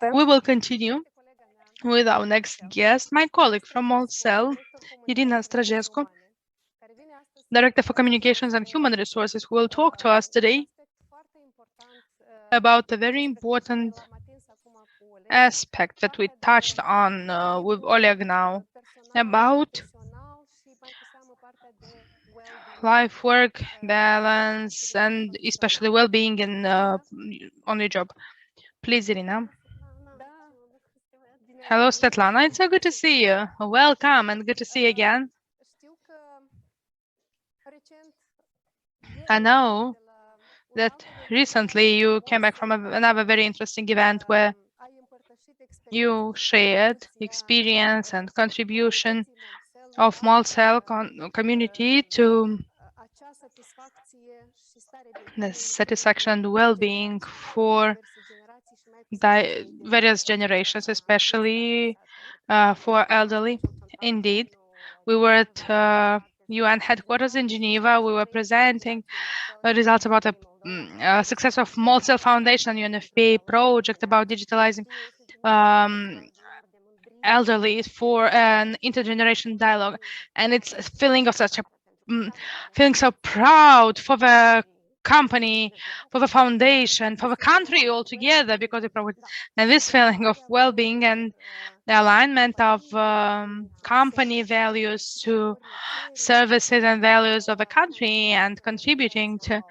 We will continue with our next guest, my colleague from Moldcell, Irina Strajescu, Director for Communications and Human Resources, who will talk to us today about a very important aspect that we touched on with Oleg now, about life-work balance and especially well-being in on your job. Please, Irina. Hello, Svetlana. It's so good to see you. Welcome and good to see you again. I know that recently you came back from another very interesting event where you shared experience and contribution of Moldcell community to the satisfaction and well-being for various generations, especially for elderly. Indeed, we were at UN headquarters in Geneva. We were presenting results about a success of Moldcell Foundation and UNFPA project about digitalizing elderly for an intergenerational dialogue, and it's a feeling of such a feeling so proud for the company, for the foundation, for the country altogether, because it provides and this feeling of well-being and the alignment of company values to services and values of the country and contributing to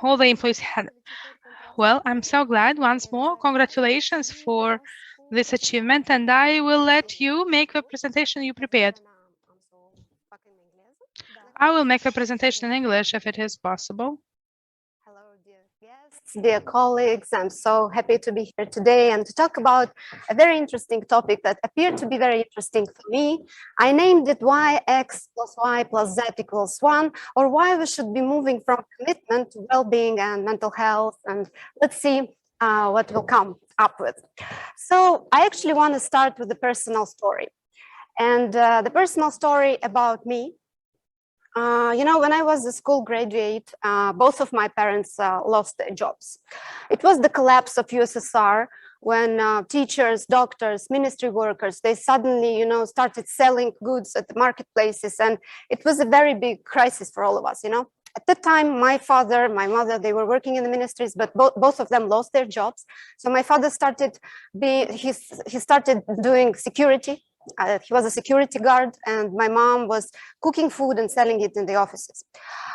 all the employees had. Well, I'm so glad once more. Congratulations for this achievement, and I will let you make the presentation you prepared. I will make the presentation in English if it is possible. Hello, dear guests, dear colleagues. I'm so happy to be here today and to talk about a very interesting topic that appeared to be very interesting for me. I named it why X plus Y plus Z equals 1, or why we should be moving from commitment to well-being and mental health. And let's see what we'll come up with. So I actually want to start with a personal story. And the personal story about me. When I was a school graduate, both of my parents lost their jobs. It was the collapse of USSR when teachers, doctors, ministry workers, they suddenly, started selling goods at the marketplaces. And it was a very big crisis for all of us, At the time, my father, my mother, they were working in the ministries, but both of them lost their jobs. So my father started he started doing security. He was a security guard, and my mom was cooking food and selling it in the offices.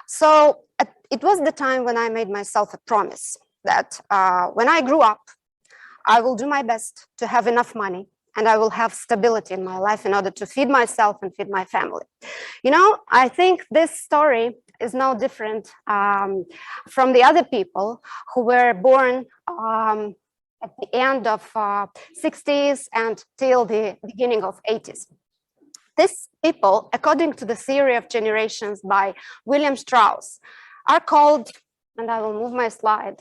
So it was the time when I made myself a promise that when I grew up, I will do my best to have enough money and I will have stability in my life in order to feed myself and feed my family. I think this story is no different from the other people who were born at the end of 60s and till the beginning of 80s. These people, according to the theory of generations by William Strauss, are called, and I will move my slide,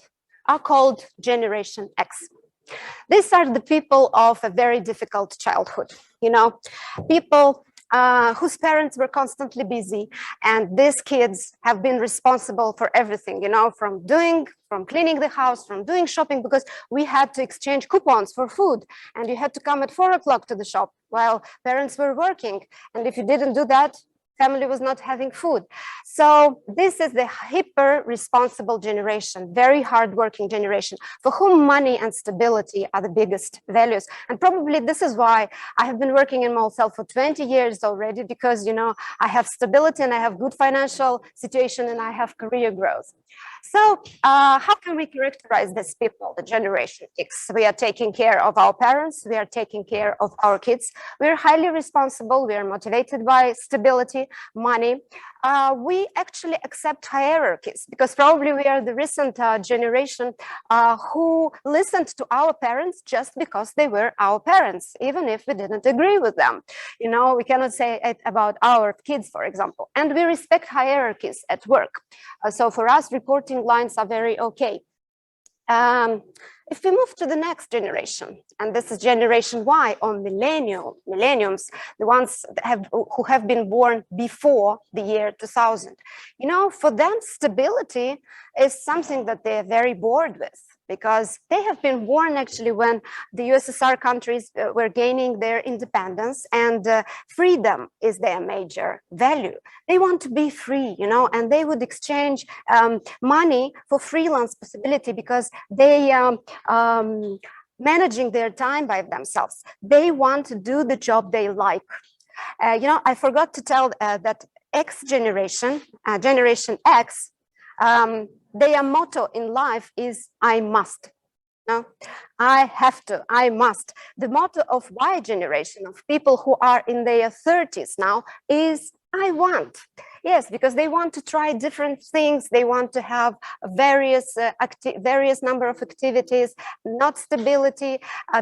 are called Generation X. These are the people of a very difficult childhood, people whose parents were constantly busy, and these kids have been responsible for everything, from cleaning the house, from doing shopping, because we had to exchange coupons for food, and you had to come at 4 o'clock to the shop while parents were working, and if you didn't do that, family was not having food. So this is the hyper responsible generation, very hardworking generation, for whom money and stability are the biggest values. And probably this is why I have been working in Moldcell for 20 years already, because I have stability and I have good financial situation and I have career growth. So how can we characterize these people, the Generation X? We are taking care of our parents, we are taking care of our kids, we are highly responsible, we are motivated by stability, money. We actually accept hierarchies, because probably we are the recent generation who listened to our parents just because they were our parents, even if we didn't agree with them. We cannot say it about our kids, for example. And we respect hierarchies at work. So for us, reporting lines are very okay. If we move to the next generation, and this is Generation Y or millenniums, the ones who have been born before the year 2000, for them, stability is something that they're very bored with. because they have been born actually when the USSR countries were gaining their independence, and freedom is their major value. They want to be free, you know, and they would exchange money for freelance possibility because they managing their time by themselves. They want to do the job they like. You know, I forgot to tell that X generation, Generation X, their motto in life is I must. No, I have to, I must. The motto of Y generation, of people who are in their 30s now, is I want. Yes, because they want to try different things. They want to have various number of activities, not stability.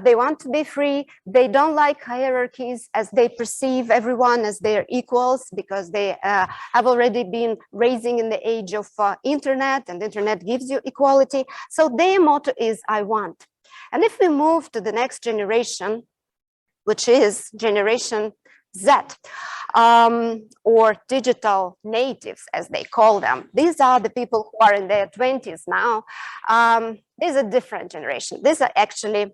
They want to be free. They don't like hierarchies, as they perceive everyone as their equals, because they have already been raising in the age of internet, and internet gives you equality. So their motto is I want. And if we move to the next generation, which is Generation Z, or digital natives, as they call them. These are the people who are in their 20s now. These are different generation. These are actually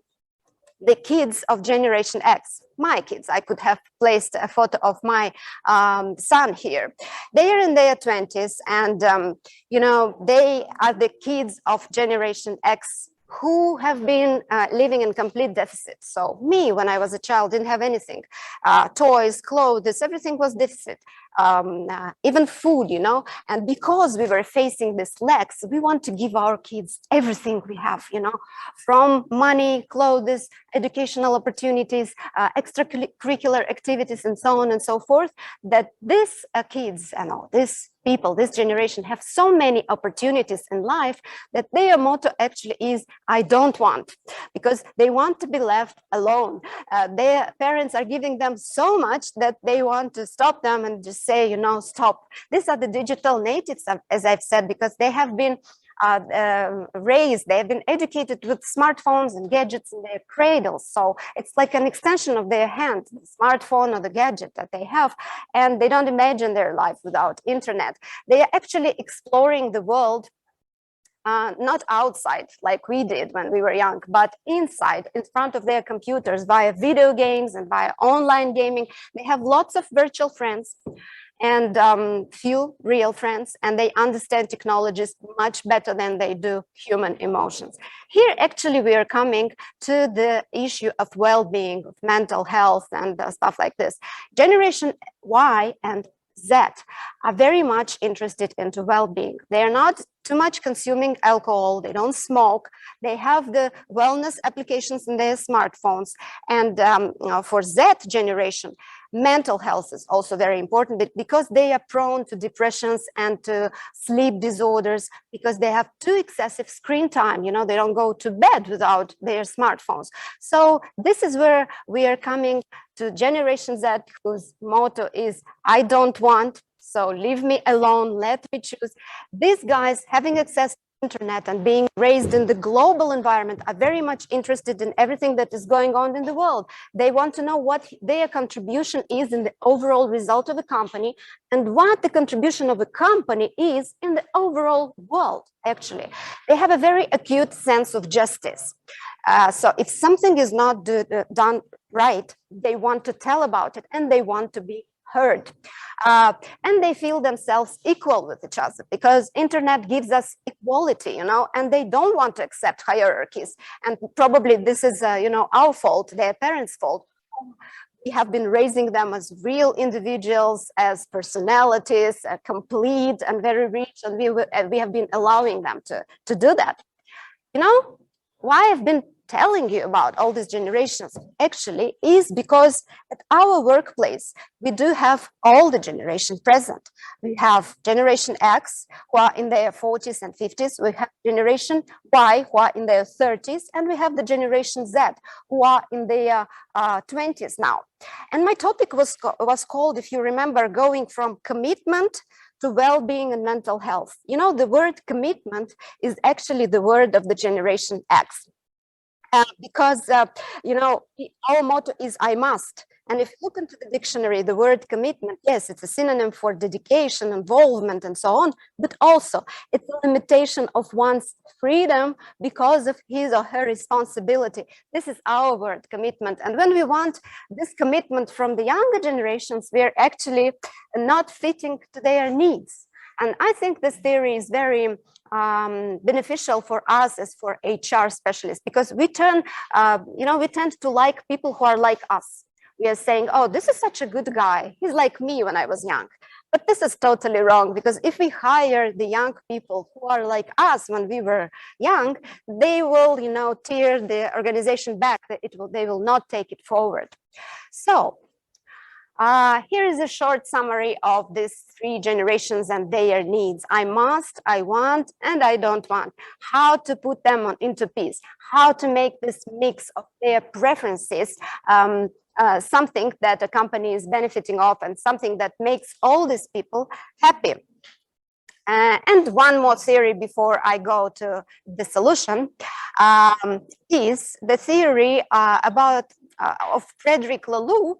the kids of Generation X, my kids. I could have placed a photo of my son here. They are in their 20s, and you know, they are the kids of Generation X who have been living in complete deficit. So me, when I was a child, didn't have anything. Toys, clothes, everything was deficit. Even food, you know, and because we were facing this lacks, we want to give our kids everything we have, you know, from money, clothes, educational opportunities, extracurricular activities, and so on and so forth, that these kids and all these people, this generation, have so many opportunities in life that their motto actually is I don't want, because they want to be left alone. Their parents are giving them so much that they want to stop them and just say, you know, stop. These are the digital natives, as I've said, because they have been raised, they have been educated with smartphones and gadgets in their cradles. So it's like an extension of their hand, the smartphone or the gadget that they have, and they don't imagine their life without internet. They are actually exploring the world, not outside like we did when we were young, but inside, in front of their computers, via video games and via online gaming. They have lots of virtual friends and few real friends, and they understand technologies much better than they do human emotions. Here, actually, we are coming to the issue of well-being, of mental health, and stuff like this. Generation Y and Z are very much interested into well-being. They are not too much consuming alcohol, they don't smoke, they have the wellness applications in their smartphones. And you know, for Z generation, mental health is also very important, because they are prone to depressions and to sleep disorders, because they have too excessive screen time. You know, they don't go to bed without their smartphones. So this is where we are coming to Generation Z, whose motto is I don't want, so leave me alone, let me choose. These guys, having access to internet and being raised in the global environment, are very much interested in everything that is going on in the world. They want to know what their contribution is in the overall result of the company, and what the contribution of the company is in the overall world, actually. They have a very acute sense of justice. So if something is not done right, they want to tell about it, and they want to be heard. And they feel themselves equal with each other, because internet gives us equality, you know, and they don't want to accept hierarchies. And probably this is, you know, our fault, their parents' fault. We have been raising them as real individuals, as personalities, complete and very rich, and we have been allowing them to do that. You know, why I've been telling you about all these generations actually is because at our workplace, we do have all the generation present. We have Generation X, who are in their 40s and 50s. We have Generation Y, who are in their 30s. And we have the Generation Z, who are in their 20s now. And my topic was called, if you remember, going from commitment to well-being and mental health. You know, the word commitment is actually the word of the Generation X. because our motto is I must. And if you look into the dictionary, the word commitment, yes, it's a synonym for dedication, involvement, and so on, but also it's a limitation of one's freedom because of his or her responsibility. This is our word, commitment. And when we want this commitment from the younger generations, we're actually not fitting to their needs. And I think this theory is very beneficial for us as for HR specialists, because we tend to like people who are like us. We are saying, oh, this is such a good guy. He's like me when I was young. But this is totally wrong, because if we hire the young people who are like us when we were young, they will, tear the organization back. They will not take it forward. So here is a short summary of these three generations and their needs. I must, I want, and I don't want. How to put them into peace. How to make this mix of their preferences something that a company is benefiting of, and something that makes all these people happy. And one more theory before I go to the solution is the theory of Frederick Laloux,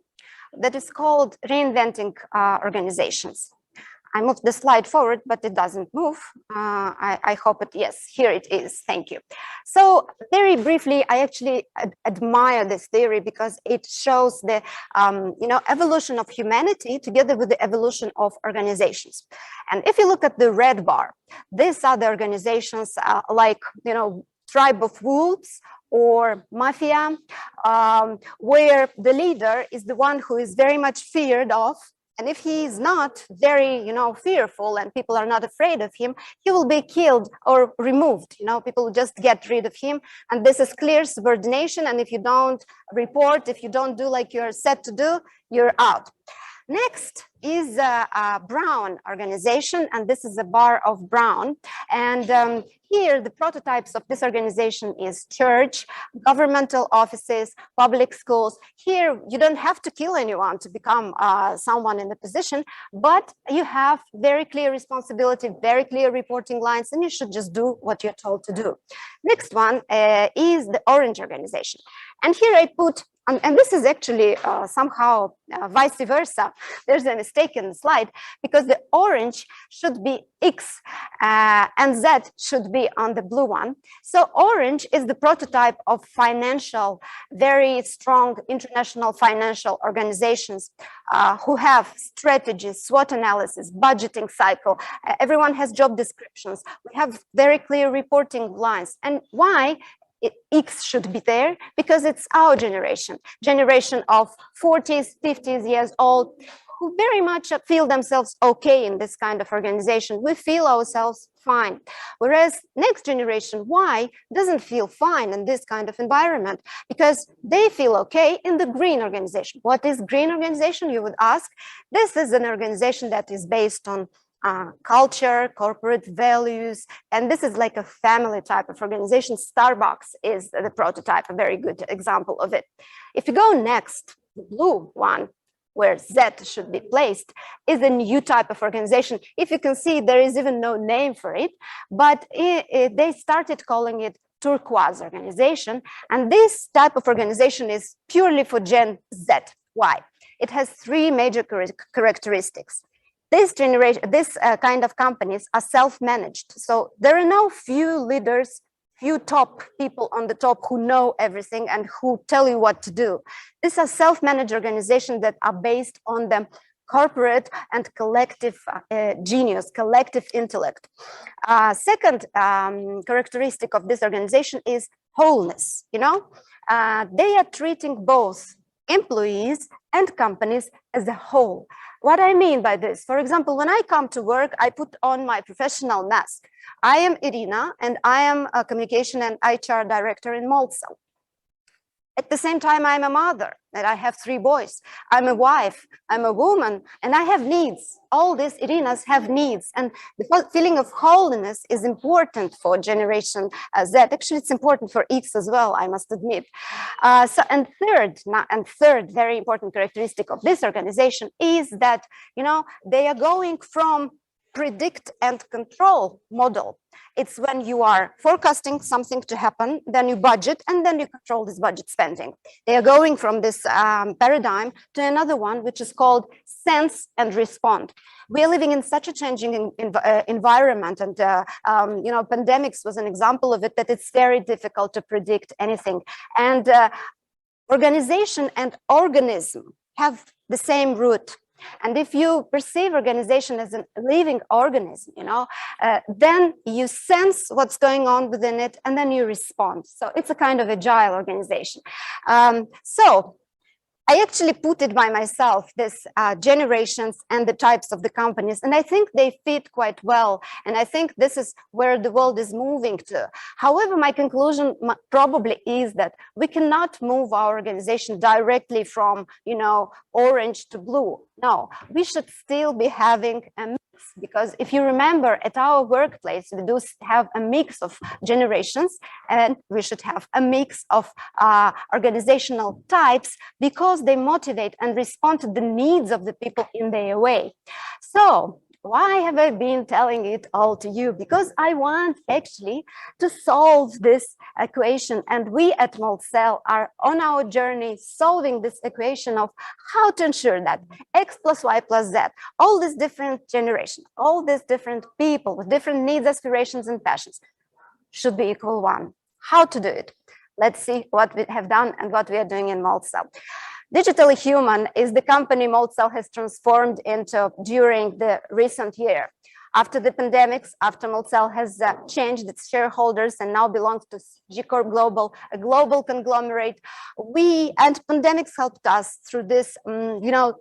that is called reinventing organizations. I moved the slide forward, but it doesn't move. I hope yes, here it is. Thank you. So very briefly, I actually admire this theory because it shows the evolution of humanity together with the evolution of organizations. And if you look at the red bar, these are the organizations like tribe of wolves or mafia, where the leader is the one who is very much feared of. And if he is not very, fearful and people are not afraid of him, he will be killed or removed. People just get rid of him. And this is clear subordination. And if you don't report, if you don't do like you're set to do, you're out. Next is a Brown organization, and this is a bar of Brown. And here, the prototypes of this organization is church, governmental offices, public schools. Here, you don't have to kill anyone to become someone in the position, but you have very clear responsibility, very clear reporting lines, and you should just do what you're told to do. Next one is the Orange organization. And here I put and this is actually somehow vice versa. There's a mistake in the slide, because the orange should be X and Z should be on the blue one. So orange is the prototype of very strong international financial organizations who have strategies, SWOT analysis, budgeting cycle. Everyone has job descriptions. We have very clear reporting lines. And why? X should be there because it's our generation of 40s, 50s years old, who very much feel themselves okay in this kind of organization. We feel ourselves fine. Whereas next generation, Y, doesn't feel fine in this kind of environment because they feel okay in the green organization. What is green organization, you would ask? This is an organization that is based on culture, corporate values, and this is like a family type of organization. Starbucks is the prototype, a very good example of it. If you go next, the blue one, where Z should be placed, is a new type of organization. If you can see, there is even no name for it, but they started calling it Turquoise Organization, and this type of organization is purely for Gen Z. Why? It has three major characteristics. This kind of companies are self-managed. So there are no few leaders, few top people on the top who know everything and who tell you what to do. These are self-managed organizations that are based on the corporate and collective genius, collective intellect. Second characteristic of this organization is wholeness. They are treating both employees and companies as a whole. What I mean by this, for example, when I come to work, I put on my professional mask. I am Irina, and I am a communication and HR director in Moldcell. At the same time, I'm a mother, and I have 3 boys. I'm a wife, I'm a woman, and I have needs. All these Irinas have needs, and the feeling of wholeness is important for Generation Z. Actually, it's important for X as well, I must admit. Third, very important characteristic of this organization is that, they are going from predict and control model. It's when you are forecasting something to happen, then you budget, and then you control this budget spending. They are going from this paradigm to another one, which is called sense and respond. We are living in such a changing environment, and pandemics was an example of it, that it's very difficult to predict anything. And organization and organism have the same root. And if you perceive organization as a living organism, then you sense what's going on within it, and then you respond. So it's a kind of agile organization. So I actually put it by myself, this generations and the types of the companies, and I think they fit quite well. And I think this is where the world is moving to. However, my conclusion probably is that we cannot move our organization directly from, orange to blue. No, we should still be having a mix, because if you remember, at our workplace, we do have a mix of generations, and we should have a mix of organizational types, because they motivate and respond to the needs of the people in their way. So why have I been telling it all to you? Because I want actually to solve this equation, and we at Moldcell are on our journey solving this equation of how to ensure that X plus Y plus Z, all these different generations, all these different people with different needs, aspirations, and passions should be equal one. How to do it? Let's see what we have done and what we are doing in Moldcell. Digitally Human is the company Moldcell has transformed into during the recent year. After the pandemics, after Moldcell has changed its shareholders and now belongs to G Corp Global, a global conglomerate, and pandemics helped us through this,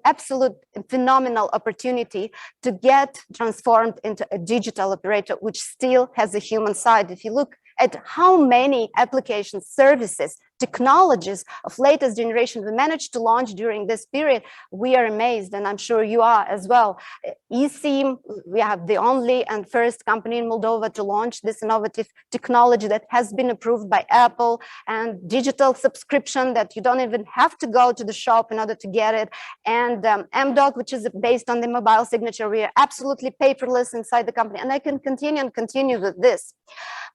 absolute phenomenal opportunity to get transformed into a digital operator, which still has a human side. If you look at how many applications, services, technologies of latest generation we managed to launch during this period, we are amazed, and I'm sure you are as well. eSIM, we have the only and first company in Moldova to launch this innovative technology that has been approved by Apple, and digital subscription that you don't even have to go to the shop in order to get it, and MDoc, which is based on the mobile signature. We are absolutely paperless inside the company, and I can continue with this.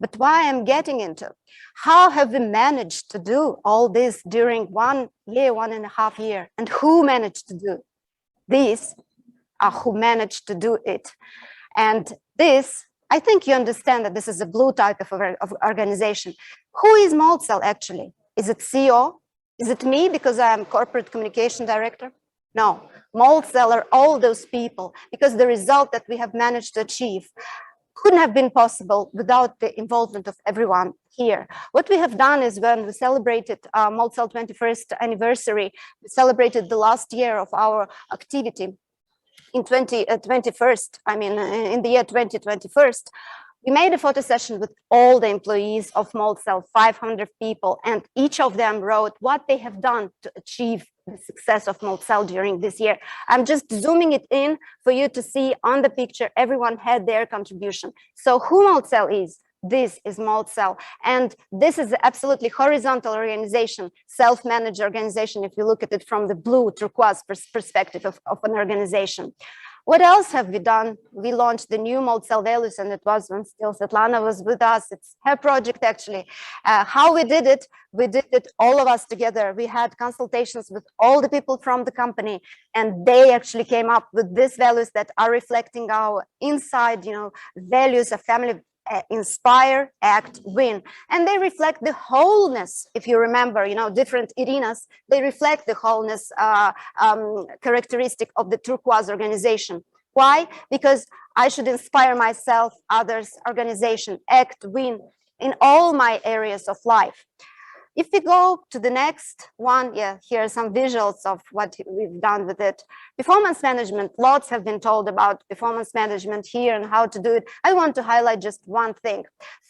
But why I'm getting into, how have we managed to do all this during 1 year, 1.5 years? And who managed to do this? Who managed to do it? And this, I think you understand that this is a blue type of organization. Who is Moldcell actually? Is it CEO? Is it me because I'm corporate communication director? No, Moldcell are all those people, because the result that we have managed to achieve couldn't have been possible without the involvement of everyone here. What we have done is, when we celebrated Moldcell 21st anniversary, we celebrated the last year of our activity in in the year 2021, we made a photo session with all the employees of Moldcell, 500 people, and each of them wrote what they have done to achieve the success of Moldcell during this year. I'm just zooming it in for you to see on the picture, everyone had their contribution. So who Moldcell is? This is Moldcell, and this is absolutely horizontal organization, self-managed organization, if you look at it from the blue turquoise perspective of an organization. What else have we done? We launched the new Moldcell values, and it was when still Svetlana was with us. It's her project, actually. How we did it all of us together. We had consultations with all the people from the company, and they actually came up with these values that are reflecting our inside, values of family. Inspire, act, win, and they reflect the wholeness. If you remember, different Irinas, they reflect the wholeness characteristic of the Turquoise Organization. Why? Because I should inspire myself, others, organization, act, win in all my areas of life. If we go to the next one, here are some visuals of what we've done with it. Performance management, lots have been told about performance management here and how to do it. I want to highlight just one thing.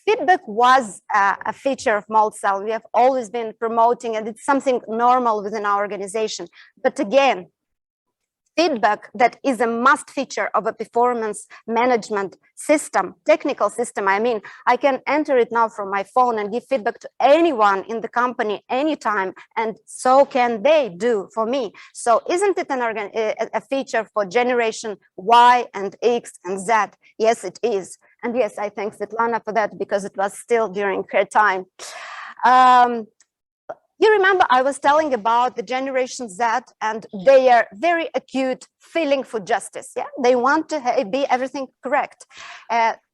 Feedback was a feature of Moldcell. We have always been promoting, and it's something normal within our organization. But again, feedback that is a must feature of a performance management system, technical system. I mean, I can enter it now from my phone and give feedback to anyone in the company anytime, and so can they do for me. So isn't it a feature for generation Y and X and Z? Yes, it is. And yes, I thank Svetlana for that, because it was still during her time. You remember I was telling about the Generation Z and their very acute feeling for justice. Yeah, they want to be everything correct.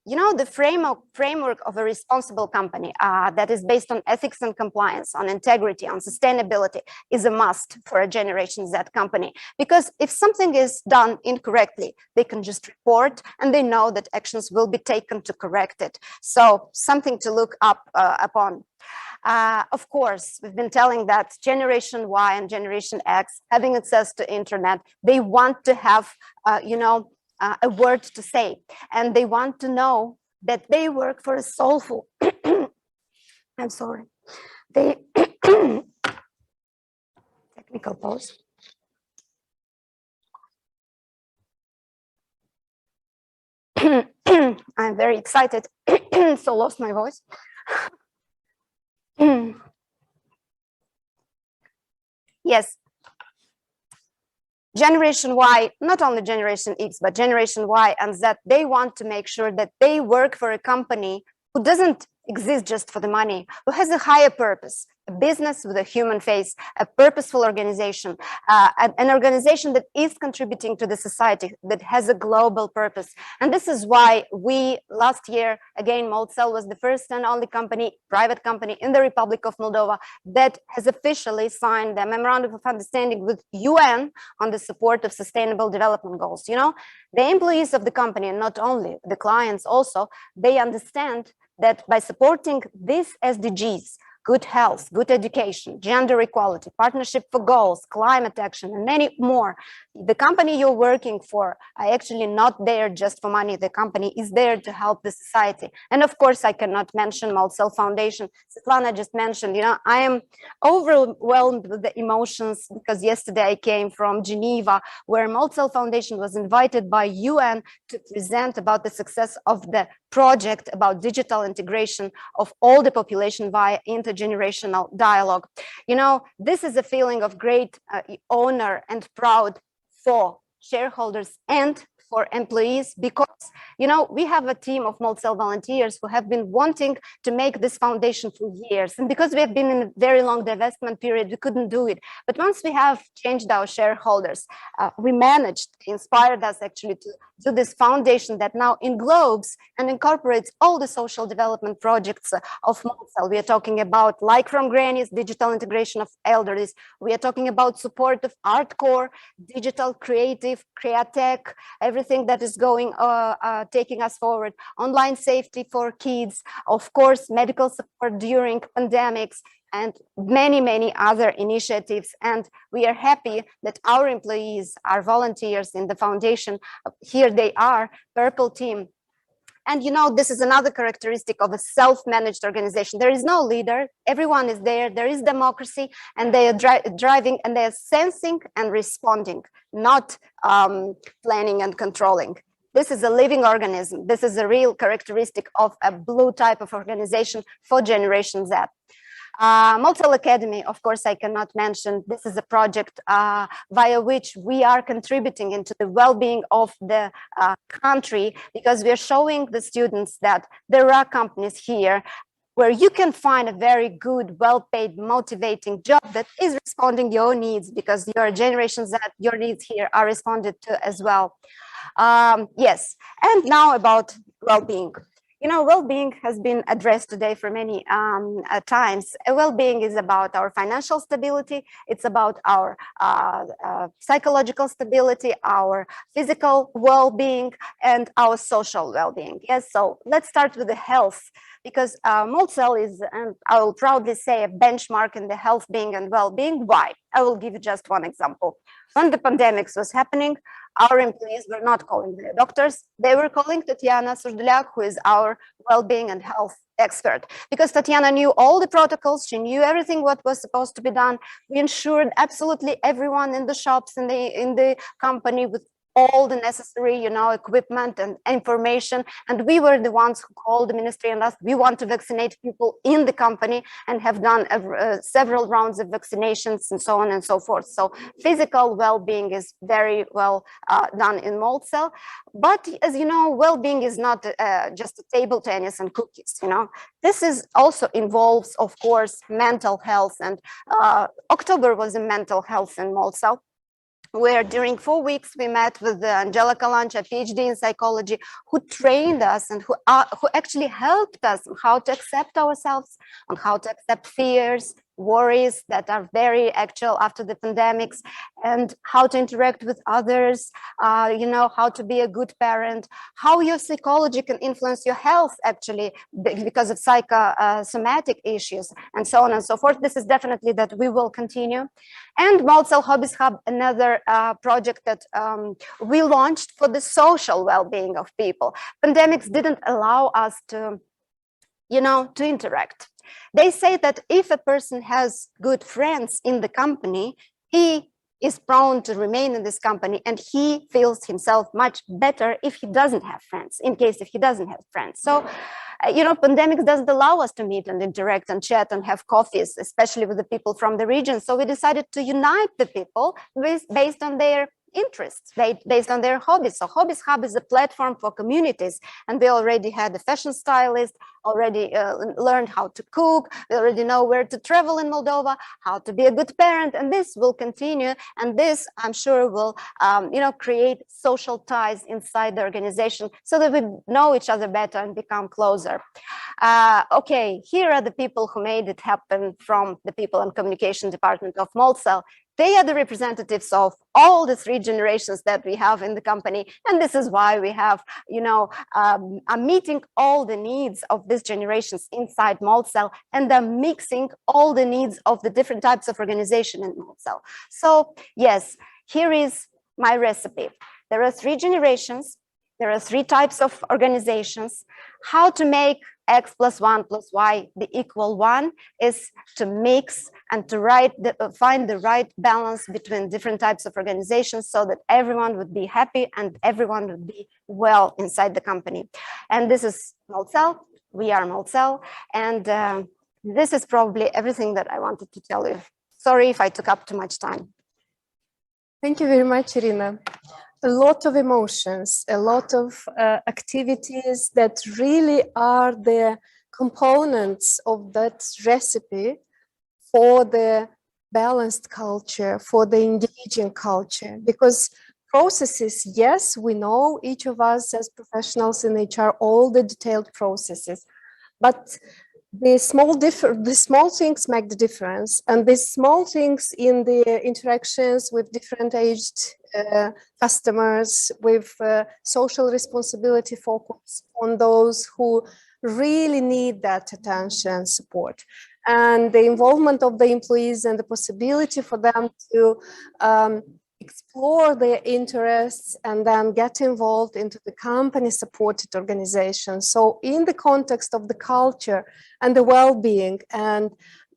You know, the framework of a responsible company that is based on ethics and compliance, on integrity, on sustainability is a must for a Generation Z company. Because if something is done incorrectly, they can just report and they know that actions will be taken to correct it. So something to look up upon. Of course, we've been telling that Generation Y and Generation X, having access to internet, they want to have, you know, a word to say, and they want to know that they work for a soulful. I'm sorry. They technical pause. I'm very excited, so lost my voice. Yes. Generation Y, not only Generation X, but Generation Y and Z, they want to make sure that they work for a company who doesn't exist just for the money, who has a higher purpose, a business with a human face, a purposeful organization, an organization that is contributing to the society, that has a global purpose. And this is why we, last year, again, Moldcell was the first and only company, private company in the Republic of Moldova that has officially signed the Memorandum of Understanding with UN on the support of Sustainable Development Goals. You know, the employees of the company, and not only the clients also, they understand that by supporting these SDGs, good health, good education, gender equality, partnership for goals, climate action, and many more, the company you're working for are actually not there just for money. The company is there to help the society. And of course, I cannot mention Moldcell Foundation. Svetlana just mentioned, you know, I am overwhelmed with the emotions because yesterday I came from Geneva, where Moldcell Foundation was invited by UN to present about the success of the project about digital integration of all the population via intergenerational dialogue. You know, this is a feeling of great honor and proud for shareholders and for employees, because, you know, we have a team of Moldcell volunteers who have been wanting to make this foundation for years. And because we have been in a very long divestment period, we couldn't do it. But once we have changed our shareholders, we managed, inspired us actually to do this foundation that now englobes and incorporates all the social development projects of Moldcell. We are talking about Like from Grannies, digital integration of elderlies. We are talking about support of Artcore, digital, creative, Createch, everything that is going, taking us forward, online safety for kids, of course, medical support during pandemics, and many, many other initiatives. And we are happy that our employees are volunteers in the foundation. Here they are, Purple Team. And you know, this is another characteristic of a self-managed organization. There is no leader, everyone is there, there is democracy, and they are driving, and they are sensing and responding, not planning and controlling. This is a living organism. This is a real characteristic of a blue type of organization for Generation Z. Moldcell Academy, of course, I cannot mention. This is a project via which we are contributing into the well-being of the country, because we are showing the students that there are companies here where you can find a very good, well-paid, motivating job that is responding to your needs, because your generations that your needs here are responded to as well. Yes, and now about well-being. You know, well-being has been addressed today for many times. Well-being is about our financial stability. It's about our psychological stability, our physical well-being, and our social well-being. Yes, so let's start with the health, because Moldcell is, and I will proudly say, a benchmark in the health being and well-being. Why? I will give you just one example. When the pandemics was happening, Our employees were not calling their doctors. They were calling Tatiana Surdelyak, who is our well-being and health expert, because Tatiana knew all the protocols. She knew everything what was supposed to be done. We ensured absolutely everyone in the shops, in the company, with all the necessary, you know, equipment and information. And we were the ones who called the ministry and asked, we want to vaccinate people in the company, and have done several rounds of vaccinations and so on and so forth. So physical well-being is very well done in Moldcell. But as you know, well-being is not just a table tennis and cookies, you know. This is also involves, of course, mental health. And October was a mental health in Moldcell, where during 4 weeks we met with Angela Kalancha, a PhD in psychology, who trained us and who actually helped us on how to accept ourselves, on how to accept fears, worries that are very actual after the pandemics, and how to interact with others, you know, how to be a good parent, how your psychology can influence your health actually because of psychosomatic issues, and so on and so forth. This is definitely that we will continue. And Moldcell Hobbies Hub, another project that we launched for the social well-being of people. Pandemics didn't allow us to, you know, to interact. They say that if a person has good friends in the company, he is prone to remain in this company, and he feels himself much better if he doesn't have friends, in case if he doesn't have friends. So, you know, pandemics doesn't allow us to meet and interact and chat and have coffees, especially with the people from the region. So we decided to unite the people based on their interests, based on their hobbies. So Hobbies Hub is a platform for communities, and we already had a fashion stylist, already learned how to cook, we already know where to travel in Moldova, how to be a good parent, and this will continue. And this, I'm sure, will you know, create social ties inside the organization so that we know each other better and become closer. Okay, here are the people who made it happen from the People and Communication Department of Moldcell. They are the representatives of all the 3 generations that we have in the company. And this is why we have, you know, are meeting all the needs of these generations inside Moldcell, and are mixing all the needs of the different types of organization in Moldcell. So yes, here is my recipe. There are 3 generations. There are 3 types of organizations. How to make X plus 1 plus Y the equal 1 is to mix and to find the right balance between different types of organizations, so that everyone would be happy and everyone would be well inside the company. And this is Moldcell. We are Moldcell. And this is probably everything that I wanted to tell you. Sorry if I took up too much time. Thank you very much, Irina. A lot of emotions, a lot of activities that really are the components of that recipe for the balanced culture, for the engaging culture. Because processes, yes, we know, each of us as professionals in HR, all the detailed processes, but the small things make the difference, and the small things in the interactions with different aged customers, with social responsibility focus on those who really need that attention support, and the involvement of the employees and the possibility for them to explore their interests and then get involved into the company supported organization. So in the context of the culture and the well-being and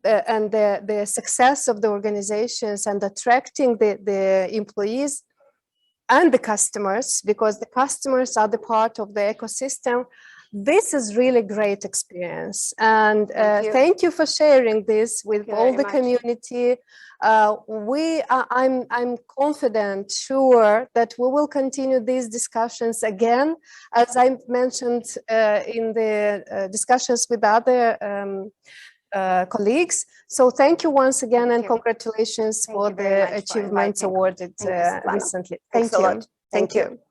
the success of the organizations and attracting the employees and the customers, because the customers are the part of the ecosystem, this is really great experience. And thank you for sharing this with all the community. I'm confident, sure, that we will continue these discussions again, as I mentioned in the discussions with other colleagues. So thank you once again, and congratulations for the achievements awarded recently. Thank you. Thank you.